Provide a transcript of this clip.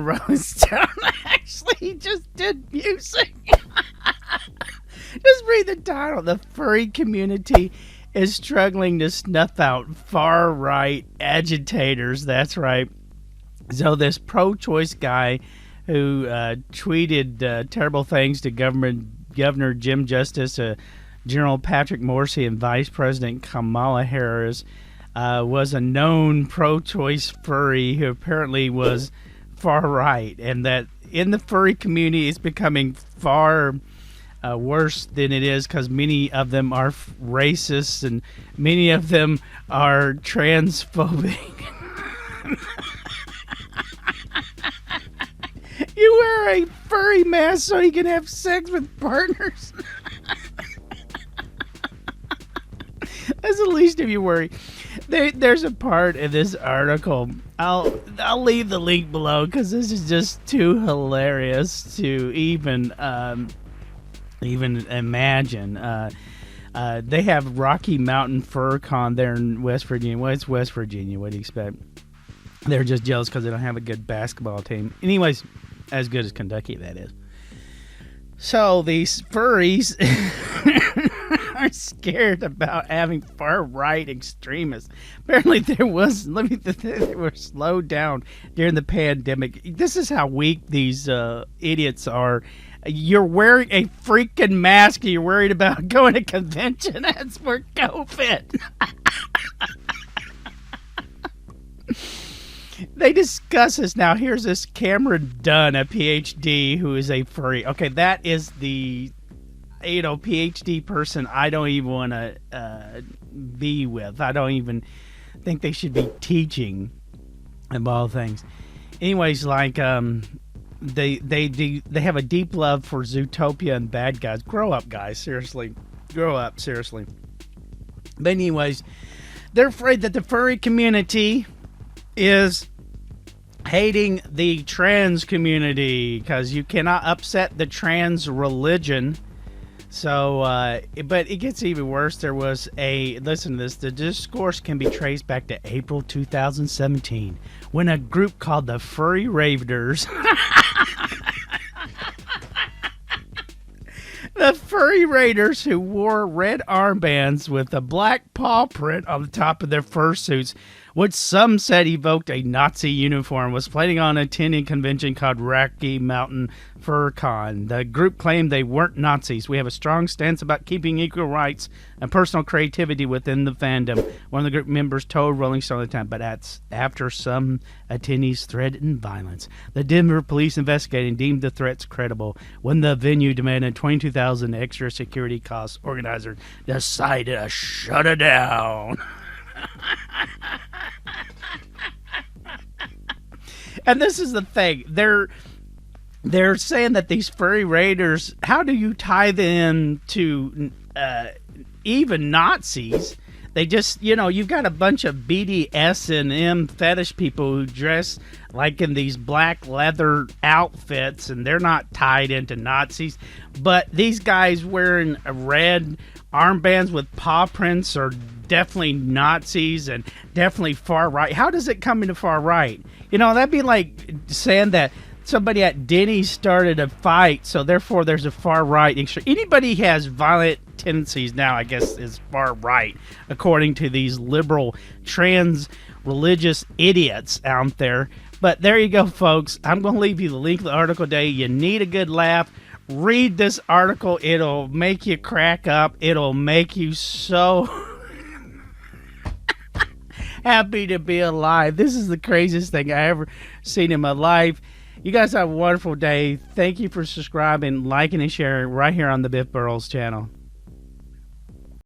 roast. Actually, he just did music. Just read the title. The furry community is struggling to snuff out far-right agitators. That's right. So this pro-choice guy who tweeted terrible things to Governor Jim Justice, General Patrick Morsi, and Vice President Kamala Harris was a known pro-choice furry who apparently was far-right, and that in the furry community it's becoming far worse than it is because many of them are racist and many of them are transphobic. You wear a furry mask so you can have sex with partners. That's the least of your worry. There's a part in this article. I'll leave the link below because this is just too hilarious to even imagine. They have Rocky Mountain Fur Con there in West Virginia. Well, it's West Virginia. What do you expect? They're just jealous because they don't have a good basketball team. Anyways, as good as Kentucky, that is. So these furries are scared about having far-right extremists. Apparently they were slowed down during the pandemic. This is how weak these idiots are. You're wearing a freaking mask and you're worried about going to convention. That's for COVID. They discuss this now. Here's this Cameron Dunn, a PhD, who is a furry. Okay, that is the PhD person I don't even want to be with. I don't even think they should be teaching, of all things. Anyways, like they have a deep love for Zootopia and bad guys. Grow up, guys. Seriously, grow up. Seriously. But anyways, they're afraid that the furry community is hating the trans community because you cannot upset the trans religion. So, but it gets even worse. There was listen to this, the discourse can be traced back to April 2017 when a group called the Furry Raiders the Furry Raiders, who wore red armbands with a black paw print on the top of their fursuits, which some said evoked a Nazi uniform, was planning on attending a convention called Rocky Mountain Fur Con. The group claimed they weren't Nazis. We have a strong stance about keeping equal rights and personal creativity within the fandom, one of the group members told Rolling Stone at the time, but after some attendees threatened violence. The Denver police investigating deemed the threats credible. When the venue demanded $22,000 extra security costs, organizers decided to shut it down. And this is the thing. They're saying that these furry raiders, how do you tie them to even Nazis? They just, you've got a bunch of BDSM fetish people who dress like in these black leather outfits, and they're not tied into Nazis. But these guys wearing red armbands with paw prints are definitely Nazis and definitely far right. How does it come into far right? That'd be like saying that somebody at Denny's started a fight, so therefore there's a far right. Anybody who has violent tendencies now, I guess, is far right, according to these liberal trans religious idiots out there. But there you go, folks. I'm going to leave you the link to the article today. You need a good laugh. Read this article. It'll make you crack up. It'll make you so happy to be alive. This is the craziest thing I ever seen in my life. You guys have a wonderful day. Thank you for subscribing, liking, and sharing right here on the Biff Burrows channel.